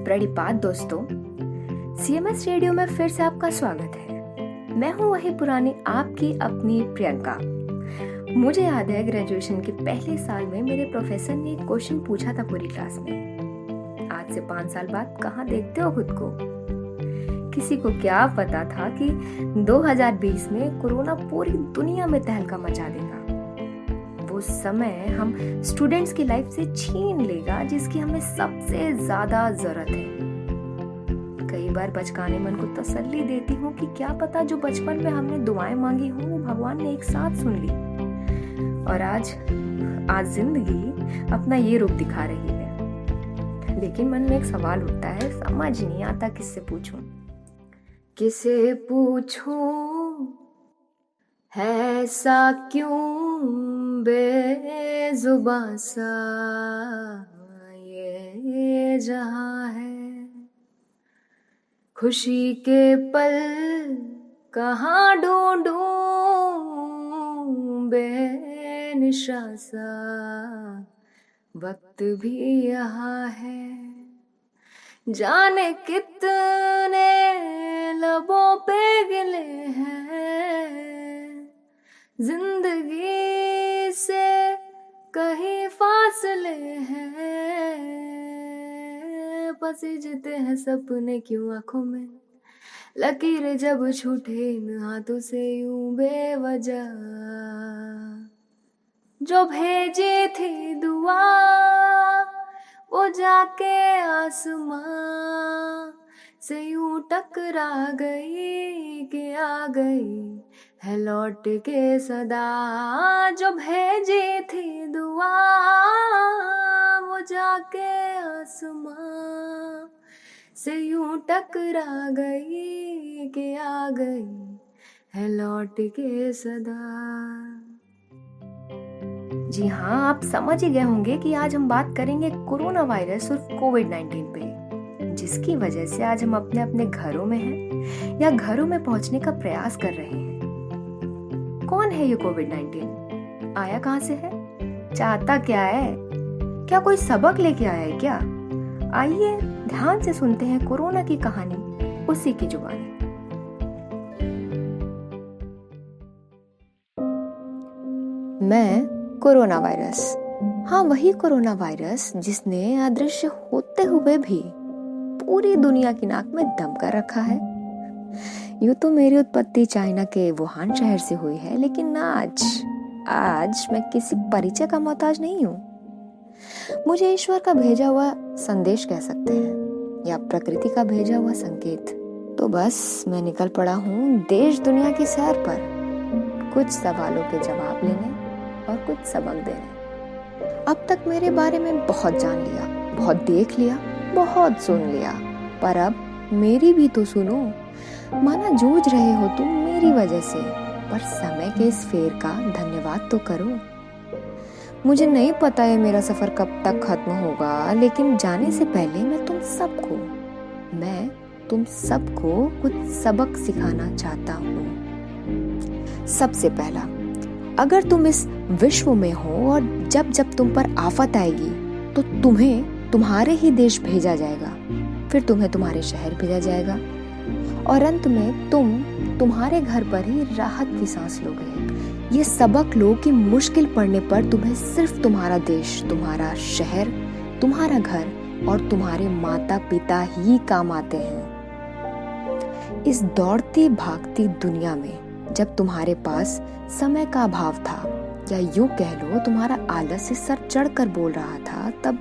Ready बात दोस्तों, CMS radio में फिर से आपका स्वागत है। मैं हूँ वही पुरानी आपकी अपनी प्रियंका। मुझे याद है ग्रेजुएशन के पहले साल में मेरे प्रोफेसर ने एक क्वेश्चन पूछा था पूरी क्लास में, आज से 5 साल बाद कहाँ देखते हो खुद को। किसी को क्या पता था कि 2020 में कोरोना पूरी दुनिया में तहलका मचा देगा। वो समय हम स्टूडेंट्स की लाइफ से छीन लेगा जिसकी हमें सबसे ज्यादा जरूरत है। कई बार बचकाने मन को तसल्ली देती हूँ कि क्या पता जो बचपन में हमने दुआएं मांगी हो वो भगवान ने एक साथ सुन ली और आज जिंदगी अपना ये रूप दिखा रही है। लेकिन मन में एक सवाल उठता है, समझ नहीं आता किससे पूछूं। किसे पूछूं, ऐसा क्यों बेजुबां सा ये जहां है। खुशी के पल कहाँ ढूंढूं, बेनिशा सा वक्त भी यहाँ है। जाने कितने लबों पे गिले हैं, जिंदगी से कहीं फासले हैं। पसीजते हैं सपने क्यों आंखों में, लकीरें जब छूटे इन हाथों से यूं बेवजह। जो भेजी थी दुआ वो जाके आसमां से यूं टकरा गई कि आ गई है लौट के सदा। जो भेजी थी दुआ वो जाके आसमां से यूं टकरा गई कि आ गई है लौट के सदा। जी हाँ, आप समझ ही गए होंगे कि आज हम बात करेंगे कोरोना वायरस और कोविड-19 पे, जिसकी वजह से आज हम अपने अपने घरों में हैं या घरों में पहुंचने का प्रयास कर रहे हैं। कौन है ये कोविड-19? आया कहाँ से है? चाहता क्या है? क्या कोई सबक लेके आया है क्या? आइए ध्यान से सुनते हैं कोरोना की कहानी उसी की जुबानी। मैं कोरोना वायरस, हाँ वही कोरोना वायरस जिसने अदृश्य होते हुए भी पूरी दुनिया की नाक में दम कर रखा है। यूं तो मेरी उत्पत्ति चाइना के वुहान शहर से हुई है, लेकिन आज मैं किसी परिचय का मोहताज नहीं हूँ। मुझे ईश्वर का भेजा हुआ संदेश कह सकते हैं या प्रकृति का भेजा हुआ संकेत। तो बस मैं निकल पड़ा हूँ देश दुनिया की सैर पर, कुछ सवालों के जवाब लेने और कुछ सबक देने। अब तक मेरे बारे में बहुत जान लिया, बहुत देख लिया, बहुत सुन लिया, पर अब मेरी भी तो सुनो। माना जूझ रहे हो तुम मेरी वजह से, पर समय के इस फेर का धन्यवाद तो करो। मुझे नहीं पता है मेरा सफर कब तक खत्म होगा, लेकिन जाने से पहले मैं तुम सबको कुछ सबक सिखाना चाहता हूँ। सबसे पहला, अगर तुम इस विश्व में हो और जब तुम पर आफत आएगी तो तुम्हें तुम्हारे ही देश भेजा जाएगा, फिर तुम्हें तुम्हारे शहर भेजा जाएगा और अंत में तुम्हारे घर पर ही राहत की सांस लोगे। ये सबक लो कि मुश्किल पड़ने पर तुम्हें सिर्फ तुम्हारा देश, तुम्हारा शहर, तुम्हारा घर और तुम्हारे माता पिता ही काम आते हैं। इस दौड़ती भागती दुनिया में जब तुम्हारे पास समय का अभाव था, या यूं कह लो तुम्हारा आलस्य सर चढ़कर बोल रहा था, तब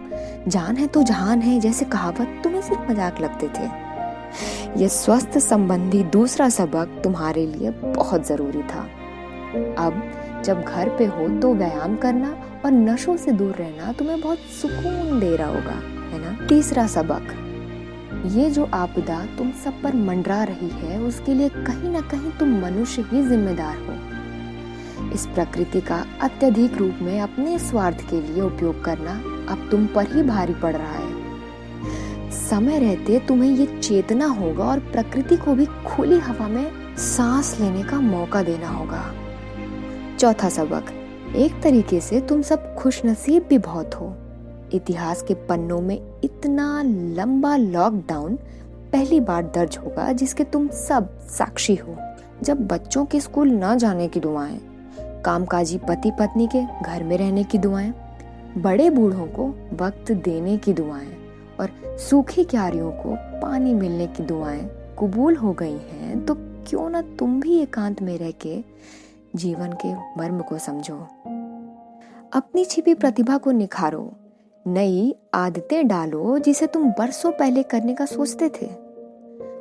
जान है तो जहान है जैसे कहावत तुम्हें सिर्फ मजाक लगते थे। यह स्वास्थ्य संबंधी दूसरा सबक तुम्हारे लिए बहुत जरूरी था। अब जब घर पे हो तो व्यायाम करना और नशों से दूर रहना तुम्हें बहुत सुकून दे रहा होगा, है ना। तीसरा सबक, ये जो आपदा तुम सब पर मंडरा रही है उसके लिए कहीं ना कहीं तुम मनुष्य ही जिम्मेदार हो। इस प्रकृति का अत्यधिक रूप में अपने स्वार्थ के लिए उपयोग करना अब तुम पर ही भारी पड़ रहा है। समय रहते तुम्हें ये चेतना होगा और प्रकृति को भी खुली हवा में सांस लेने का मौका देना होगा। चौथा सबक, एक तरीके से तुम सब खुशनसीब भी बहुत हो। इतिहास के पन्नों में इतना लंबा लॉकडाउन पहली बार दर्ज होगा जिसके तुम सब साक्षी हो। जब बच्चों के स्कूल न जाने की दुआएं, कामकाजी पति पत्नी के घर में रहने की दुआएं, बड़े बूढ़ों को वक्त देने की दुआएं और सूखी क्यारियों को पानी मिलने की दुआएं कबूल हो गई हैं, तो क्यों ना तुम भी एकांत में रह के जीवन के मर्म को समझो, अपनी छिपी प्रतिभा को निखारो, नई आदतें डालो जिसे तुम बरसों पहले करने का सोचते थे।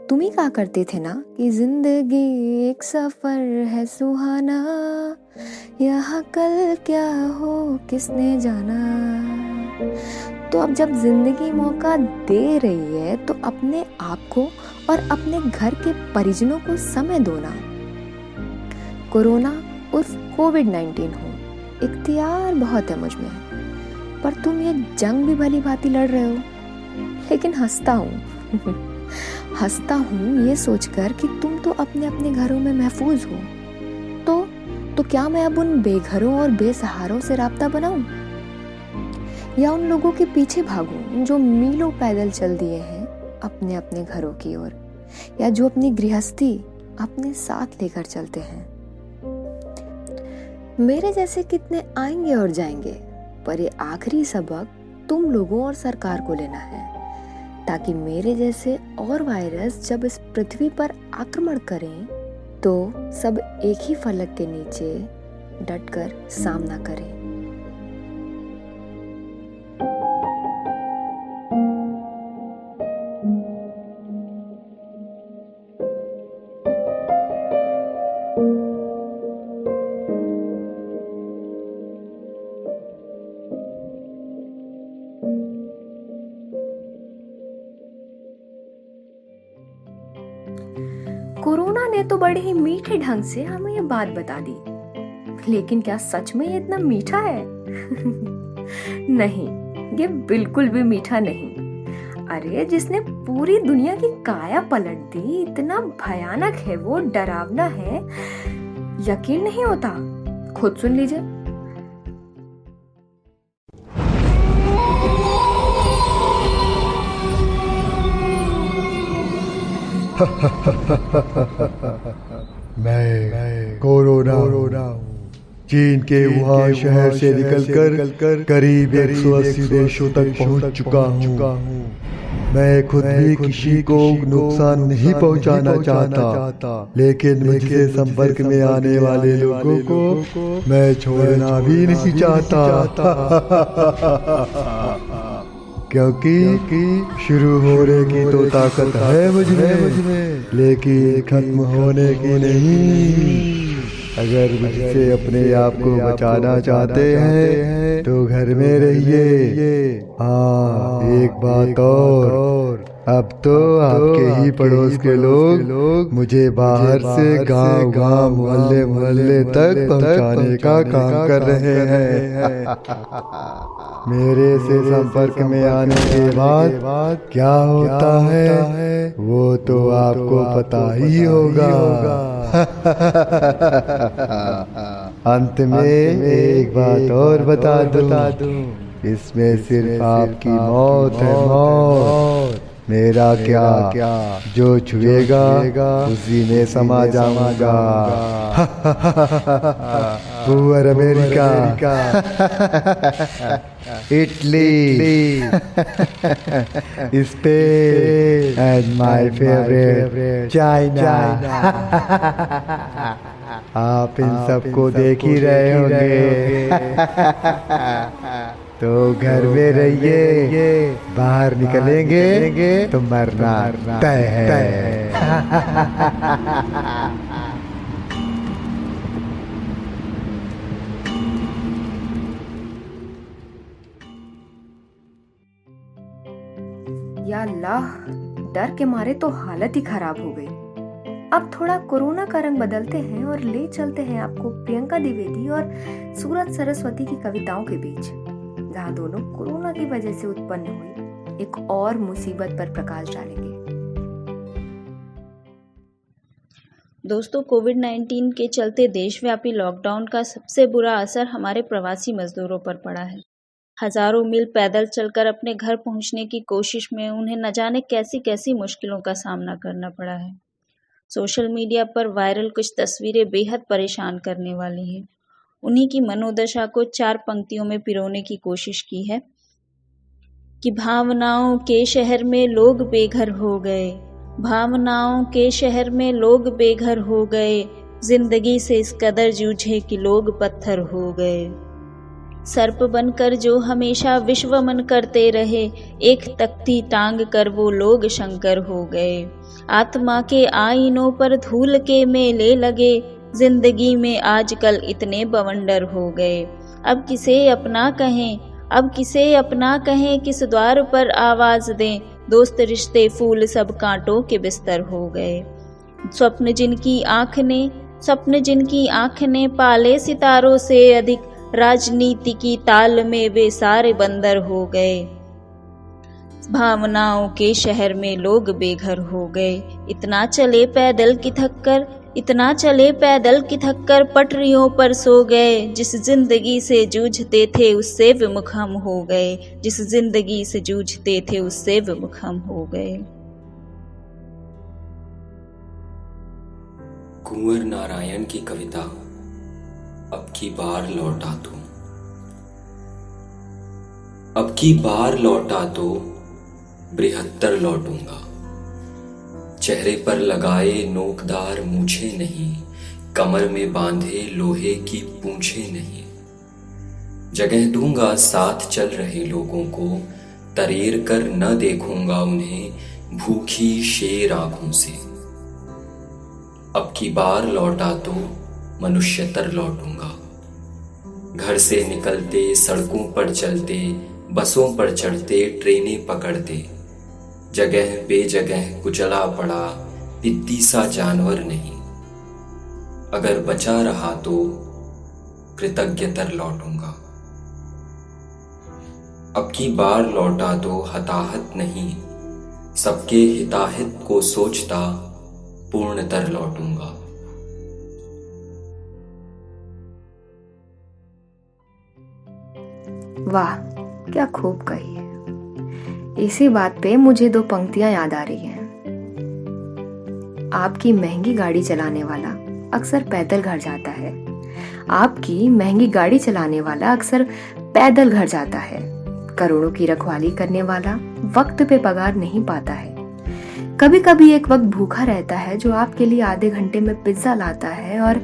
तुम ही कहा करते थे ना कि जिंदगी एक सफर है सुहाना, यहाँ कल क्या हो किसने जाना। तो अब जब जिंदगी मौका दे रही है तो अपने आप को और अपने घर के परिजनों को समय दो ना। कोरोना उर्फ कोविड-19 हो, इख्तियार बहुत है मुझ में, पर तुम ये जंग भी भली भांति लड़ रहे हो। लेकिन हंसता हूँ ये सोचकर कि तुम तो अपने अपने घरों में महफूज हो। तो क्या मैं अब उन बेघरों और बेसहारों से राब्ता बनाऊं, या उन लोगों के पीछे भागूं जो मीलों पैदल चल दिए हैं अपने अपने घरों की ओर, या जो अपनी गृहस्थी अपने साथ लेकर चलते हैं। मेरे जैसे कितने आएंगे और जाएंगे, पर ये आखिरी सबक तुम लोगों और सरकार को लेना है, ताकि मेरे जैसे और वायरस जब इस पृथ्वी पर आक्रमण करें तो सब एक ही फलक के नीचे डटकर सामना करें। कोरोना ने तो बड़े ही मीठे ढंग से हमें ये बात बता दी, लेकिन क्या सच में ये इतना मीठा है? नहीं, ये बिल्कुल भी मीठा नहीं। अरे जिसने पूरी दुनिया की काया पलट दी, इतना भयानक है वो, डरावना है, यकीन नहीं होता। खुद सुन लीजिए। मैं कोरोना चीन के वुहान शहर से निकलकर करीब 180 देशों तक पहुंच चुका हूं। मैं खुद भी किसी को नुकसान नहीं पहुंचाना चाहता, लेकिन मुझसे संपर्क में आने वाले लोगों को मैं छोड़ना भी नहीं चाहता। क्योंकि शुरू होने की तो ताकत है मुझ में, लेकिन खत्म होने की नहीं। अगर मुझसे अपने आप को बचाना चाहते हैं तो घर में रहिए। हाँ, एक बात और, अब तो आपके ही पड़ोस के लोग मुझे बाहर से गांव मोहल्ले तक पहुंचाने का काम कर रहे हैं। मेरे से संपर्क में आने के बाद क्या होता है वो तो आपको पता ही होगा। अंत में एक बात और बता दूं, इसमें सिर्फ आपकी मौत है, मौत। मेरा क्या जो छुएगा उसी में समा जाऊंगा। Poor America, Italy, Spain and my favourite China. आप इन सबको देख ही रहे होंगे। तो घर में रहिए, बाहर निकलेंगे तो मरना तय है। या अल्लाह, डर के मारे तो हालत ही खराब हो गई। अब थोड़ा कोरोना का रंग बदलते हैं और ले चलते हैं आपको प्रियंका द्विवेदी और सूरज सरस्वती की कविताओं के बीच, जहां दोनों कोरोना की वजह से उत्पन्न हुई एक और मुसीबत पर प्रकाश डालेंगे। दोस्तों, कोविड-19 के चलते देशव्यापी लॉकडाउन का सबसे बुरा असर हमारे प्रवासी मजदूरों पर पड़ा है। हजारों मील पैदल चलकर अपने घर पहुंचने की कोशिश में उन्हें न जाने कैसी कैसी मुश्किलों का सामना करना पड़ा है। सोशल मीडिया पर वायरल कुछ तस्वीरें बेहद परेशान करने वाली हैं। उन्हीं की मनोदशा को 4 पंक्तियों में पिरोने की कोशिश की है कि भावनाओं के शहर में लोग बेघर हो गए, भावनाओं के शहर में लोग बेघर हो गए, जिंदगी से इस कदर जूझे कि लोग पत्थर हो गए। सर्प बनकर जो हमेशा विश्वमन करते रहे, एक तख्ती टांग कर वो लोग शंकर हो गए। आत्मा के आईनों पर धूल के मेले लगे, जिंदगी में आजकल इतने बवंडर हो गए। अब किसे अपना कहें, अब किसे अपना कहें, किस द्वार पर आवाज दें, दोस्त रिश्ते फूल सब कांटों के बिस्तर हो गए। स्वप्न जिनकी आंख ने पाले सितारों से अधिक, राजनीति की ताल में वे सारे बंदर हो गए। भावनाओं के शहर में लोग बेघर हो गए। इतना चले पैदल किथक कर पटरियों पर सो गए, जिस जिंदगी से जूझते थे उससे विमुख हम हो गए, जिस जिंदगी से जूझते थे उससे विमुख हम हो गए। कुंवर नारायण की कविता अब की बार लौटा तो। अब की बार लौटा तो बृहत्तर लौटूंगा, चेहरे पर लगाए नोकदार मूछे नहीं, कमर में बांधे लोहे की पूंछे नहीं। जगह दूंगा साथ चल रहे लोगों को, तरेर कर न देखूंगा उन्हें भूखी शेर आंखों से। अब की बार लौटा तो मनुष्यतर लौटूंगा, घर से निकलते सड़कों पर चलते, बसों पर चढ़ते ट्रेनें पकड़ते, जगह बेजगह कुचला पड़ा पिद्दी सा जानवर नहीं। अगर बचा रहा तो कृतज्ञतर लौटूंगा। अब की बार लौटा तो हताहत नहीं, सबके हिताहित को सोचता पूर्णतर लौटूंगा। वाह, क्या खूब कही है। इसी बात पे मुझे 2 पंक्तियां याद आ रही हैं। आपकी महंगी गाड़ी चलाने वाला अक्सर पैदल घर जाता है, आपकी महंगी गाड़ी चलाने वाला अक्सर पैदल घर जाता है। करोड़ों की रखवाली करने वाला वक्त पे पगार नहीं पाता है। कभी कभी एक वक्त भूखा रहता है जो आपके लिए आधे घंटे में पिज्जा लाता है, और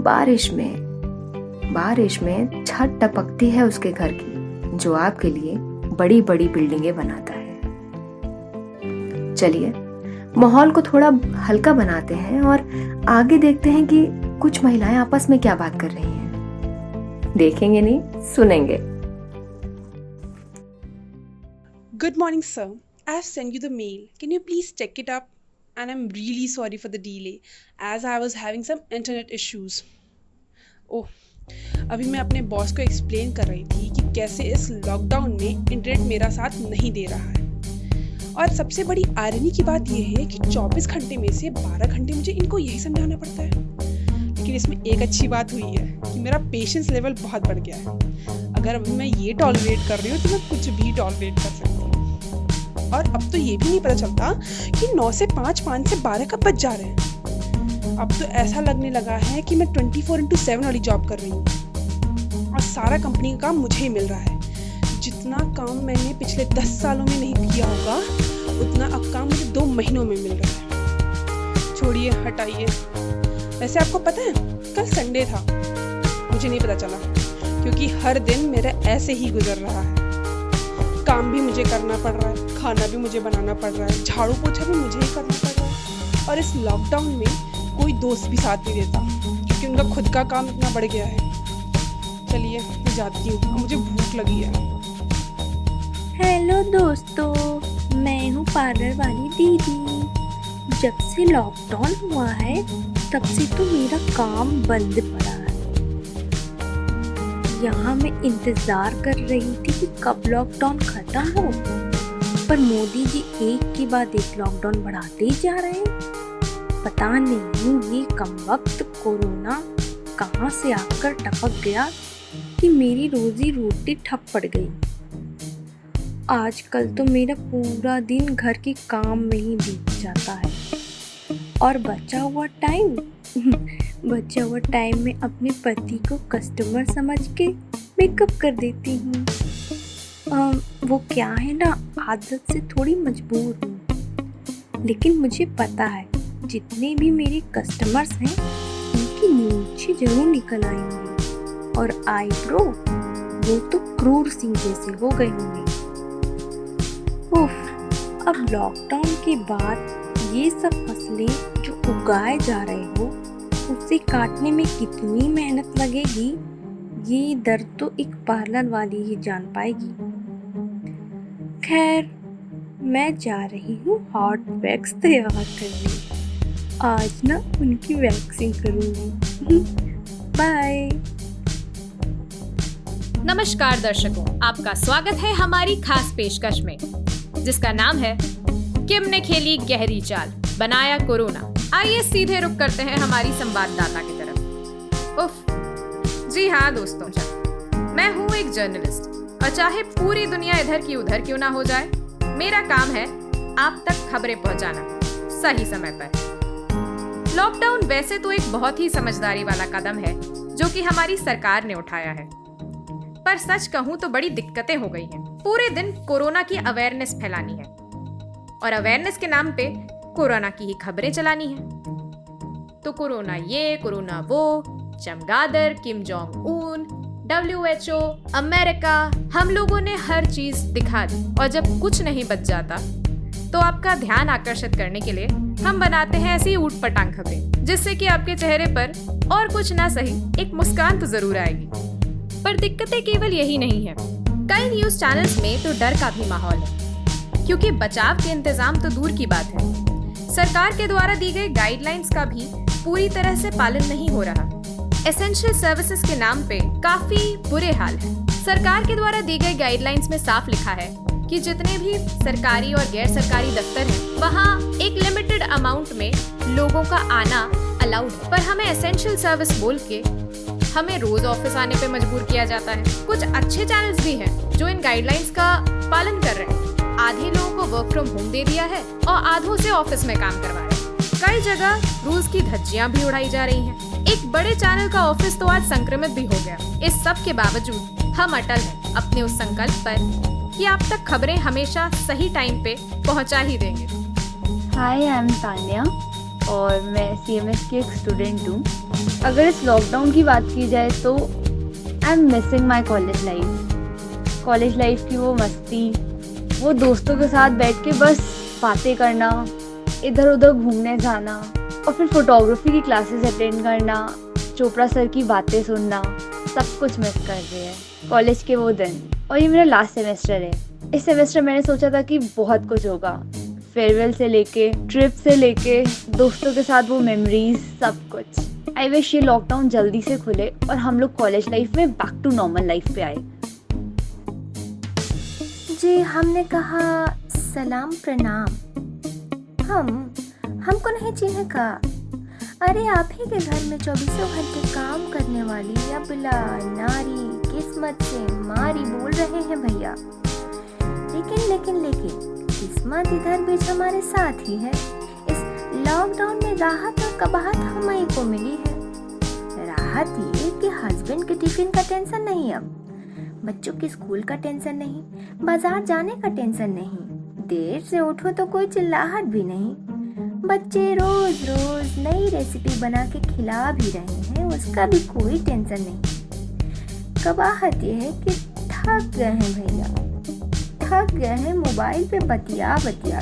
बारिश में छत टपकती है उसके घर की, जो आपके लिए बड़ी बड़ी बिल्डिंगें बनाता है। चलिए माहौल को थोड़ा हल्का बनाते हैं और आगे देखते हैं कि कुछ महिलाएं आपस में क्या बात कर रही हैं। देखेंगे नहीं, सुनेंगे। Good morning, sir. I have sent you the mail. Can you please check it up? And I'm really sorry for the delay, as I was having some internet issues. Oh, अभी मैं अपने बॉस को explain कर रही थी कि कैसे इस लॉकडाउन में इंटरनेट मेरा साथ नहीं दे रहा है। और सबसे बड़ी आयरनी की बात यह है कि 24 घंटे में से 12 घंटे मुझे इनको यही समझाना पड़ता है। लेकिन इसमें एक अच्छी बात हुई है कि मेरा पेशेंस लेवल बहुत बढ़ गया है। अगर अभी मैं ये टॉलरेट कर रही हूँ तो मैं कुछ भी टॉलरेट कर सकती हूँ। और अब तो ये भी नहीं पता चलता कि 9 से 5, 5 से 12 कब बज जा रहे हैं। अब तो ऐसा लगने लगा है कि मैं 24/7 वाली जॉब कर रही हूँ और सारा कंपनी का काम मुझे ही मिल रहा है। जितना काम मैंने पिछले 10 सालों में नहीं किया होगा, उतना अब काम मुझे 2 महीनों में मिल रहा है। छोड़िए, हटाइए। वैसे आपको पता है, कल संडे था, मुझे नहीं पता चला, क्योंकि हर दिन मेरा ऐसे ही गुजर रहा है। काम भी मुझे करना पड़ रहा है, खाना भी मुझे बनाना पड़ रहा है, झाड़ू पोछा भी मुझे ही करना पड़ रहा है। और इस लॉकडाउन में कोई दोस्त भी साथ नहीं देता, क्योंकि उनका खुद का काम इतना बढ़ गया है। चलिए, मैं जाती हूँ, मुझे भूख लगी है। हेलो दोस्तों, मैं हूँ पार्लर वाली दीदी। जब से लॉकडाउन हुआ है तब से तो मेरा काम बंद पड़ा है। यहाँ मैं इंतज़ार कर रही थी कि कब लॉकडाउन ख़त्म हो, पर मोदी जी एक के बाद एक लॉकडाउन बढ़ाते ही जा रहे हैं। पता नहीं ये कमबख्त कोरोना कहाँ से आकर टपक गया कि मेरी रोजी रोटी ठप पड़ गई। आजकल तो मेरा पूरा दिन घर के काम में ही बीत जाता है और बचा हुआ टाइम में अपने पति को कस्टमर समझ के मेकअप कर देती हूँ। वो क्या है ना, आदत से थोड़ी मजबूर हूँ, लेकिन मुझे पता है जितने भी मेरे कस्टमर्स हैं उनकी मूंछें जरूर निकल आएंगी और आईब्रो वो तो क्रूर सिंह जैसे हो गए होंगे। उफ, अब लॉकडाउन के बाद ये सब फसलें जो उगाए जा रहे हो उसे काटने में कितनी मेहनत लगेगी, ये दर्द तो एक पार्लर वाली ही जान पाएगी। खैर, मैं जा रही हूँ हॉट वैक्स तैयार करने। आज ना उनकी वैक्सिंग करूँगी। बाय। नमस्कार दर्शकों, आपका स्वागत है हमारी खास पेशकश में जिसका नाम है किम ने खेली गहरी चाल, बनाया कोरोना। आइए सीधे रुक करते हैं हमारी संवाददाता की तरफ। उफ, जी हाँ दोस्तों, मैं हूँ एक जर्नलिस्ट और चाहे पूरी दुनिया इधर की उधर क्यों ना हो जाए, मेरा काम है आप तक खबरें पहुंचाना सही समय पर। लॉकडाउन वैसे तो एक बहुत ही समझदारी वाला कदम है जो कि हमारी सरकार ने उठाया है, पर सच कहूं तो बड़ी दिक्कतें हो गई हैं। पूरे दिन कोरोना की अवेयरनेस फैलानी है और अवेयरनेस के नाम पे कोरोना की ही खबरें चलानी है। तो कोरोना ये, कोरोना वो, चमगादड़, Kim Jong Un, WHO, America, हम लोगों ने हर चीज दिखा दी और जब कुछ नहीं बच जाता तो आपका ध्यान आकर्षित करने के लिए हम बनाते हैं ऐसी ऊट-पटांग खबरें जिससे कि आपके चेहरे पर और कुछ ना सही एक मुस्कान तो जरूर आएगी। पर दिक्कतें केवल यही नहीं है, कई न्यूज चैनल्स में तो डर का भी माहौल है क्योंकि बचाव के इंतजाम तो दूर की बात है, सरकार के द्वारा दी गई गाइडलाइंस का भी पूरी तरह से पालन नहीं हो रहा। एसेंशियल सर्विसेज के नाम पे काफी बुरे हाल है। सरकार के द्वारा दी गई गाइडलाइंस में साफ लिखा है कि जितने भी सरकारी और गैर सरकारी दफ्तर हैं, वहाँ एक लिमिटेड अमाउंट में लोगों का आना अलाउड है, पर हमें एसेंशियल सर्विस बोल के हमें रोज ऑफिस आने पे मजबूर किया जाता है। कुछ अच्छे चैनल्स भी हैं जो इन गाइडलाइंस का पालन कर रहे हैं। आधे लोगों को वर्क फ्रॉम होम दे दिया है और आधों से ऑफिस में काम करवा रहे हैं। कई जगह रूल्स की धज्जियां भी उड़ाई जा रही हैं। एक बड़े चैनल का ऑफिस तो आज संक्रमित भी हो गया। इस सब के बावजूद हम अटल हैं अपने उस संकल्प पर कि आप तक खबरें हमेशा सही टाइम पे पहुंचा ही देंगे। हाय, आई एम तान्या और मैं CMS की एक स्टूडेंट हूँ। अगर इस लॉकडाउन की बात की जाए तो I am missing my college life की वो मस्ती, वो दोस्तों के साथ बैठ के बस बातें करना, इधर उधर घूमने जाना और फिर फोटोग्राफी की क्लासेस अटेंड करना, चोपड़ा सर की बातें सुनना, सब कुछ मिस कर रहे हैं कॉलेज के वो दिन। और ये मेरा लास्ट सेमेस्टर है। इस सेमेस्टर मैंने सोचा था कि बहुत कुछ होगा, फेयरवेल से लेके ट्रिप से लेके दोस्तों के साथ वो मेमोरीज, सब कुछ। आई विश ये लॉकडाउन जल्दी से खुले और हम लोग कॉलेज लाइफ में बैक टू नॉर्मल लाइफ पे आए। जी, हमने कहा सलाम प्रणाम। हमको नहीं चिन्ह का। अरे आप ही के घर में 24 घंटे काम करने वाली या बिला नारी किस्मत से मारी बोल रहे हैं भैया। लेकिन किस्मत इधर बीच हमारे साथ ही है। इस लॉकडाउन में राहत और कबाहत हमें को मिली है। राहत ये कि हस्बैंड के टिफिन का टेंशन नहीं, अब बच्चों के स्कूल का टेंशन नहीं, बाजार जाने का टेंशन नहीं, देर से उठो तो कोई चिल्लाहट भी नहीं, बच्चे रोज नई रेसिपी बना के खिला भी रहे हैं, उसका भी कोई टेंशन नहीं। कबाहत ये है कि थक गए हैं भैया, थक गए हैं मोबाइल पे बतिया के।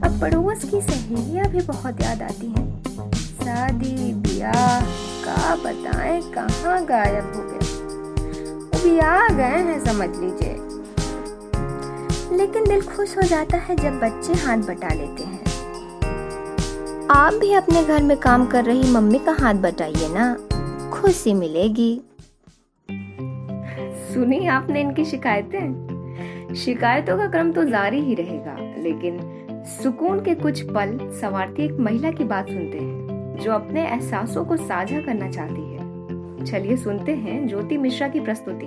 अब पड़ोस की सहेलियां भी बहुत याद आती हैं। शादी ब्याह का बताएं कहाँ गायब हो गए, वो भी आ गए हैं समझ लीजिए। लेकिन दिल खुश हो जाता है जब बच्चे हाथ बटा लेते हैं। आप भी अपने घर में काम कर रही मम्मी का हाथ बटाइए ना, खुशी मिलेगी। सुनी आपने इनकी शिकायतों का क्रम तो जारी ही रहेगा, लेकिन सुकून के कुछ पल संवारती एक महिला की बात सुनते हैं जो अपने एहसासों को साझा करना चाहती है। चलिए सुनते हैं ज्योति मिश्रा की प्रस्तुति।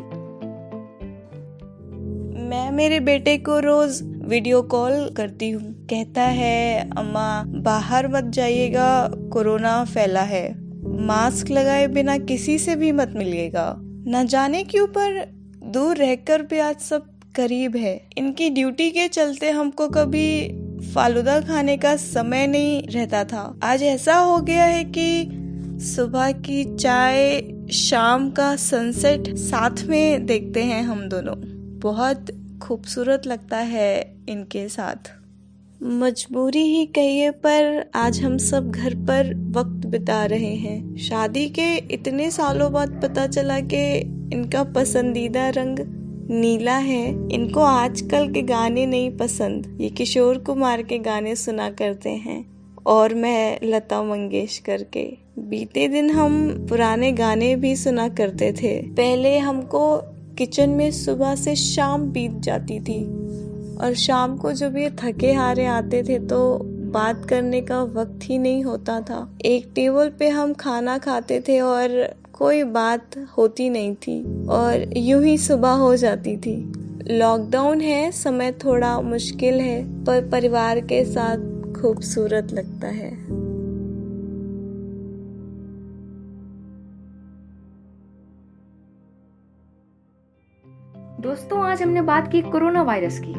मैं मेरे बेटे को रोज वीडियो कॉल करती हूँ। कहता है अम्मा बाहर मत जाइएगा, कोरोना फैला है, मास्क लगाए बिना किसी से भी मत मिलिएगा। न जाने क्यों पर दूर रहकर भी आज सब करीब है। इनकी ड्यूटी के चलते हमको कभी फालूदा खाने का समय नहीं रहता था। आज ऐसा हो गया है कि सुबह की चाय, शाम का सनसेट साथ में देखते हैं हम दोनों। बहुत खूबसूरत लगता है इनके साथ। मजबूरी ही कहिए पर आज हम सब घर पर वक्त बिता रहे हैं। शादी के इतने सालों बाद पता चला कि इनका पसंदीदा रंग नीला है। इनको आजकल के गाने नहीं पसंद, ये किशोर कुमार के गाने सुना करते हैं और मैं लता मंगेशकर के। बीते दिन हम पुराने गाने भी सुना करते थे। पहले हमको किचन में सुबह से शाम बीत जाती थी और शाम को जब ये थके हारे आते थे तो बात करने का वक्त ही नहीं होता था। एक टेबल पे हम खाना खाते थे और कोई बात होती नहीं थी और यूं ही सुबह हो जाती थी। लॉकडाउन है, समय थोड़ा मुश्किल है पर परिवार के साथ खूबसूरत लगता है। दोस्तों, आज हमने बात की कोरोना वायरस की।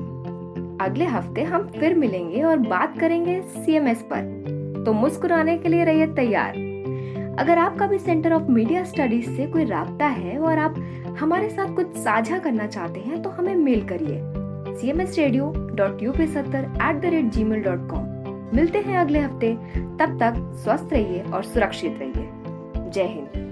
अगले हफ्ते हम फिर मिलेंगे और बात करेंगे CMS पर, तो मुस्कुराने के लिए रहिए तैयार। अगर आपका भी सेंटर ऑफ मीडिया स्टडीज से कोई राब्ता है और आप हमारे साथ कुछ साझा करना चाहते हैं तो हमें मेल करिए cmsradio.up70@gmail.com। मिलते हैं अगले हफ्ते, तब तक स्वस्थ रहिए और सुरक्षित रहिए। जय हिंद।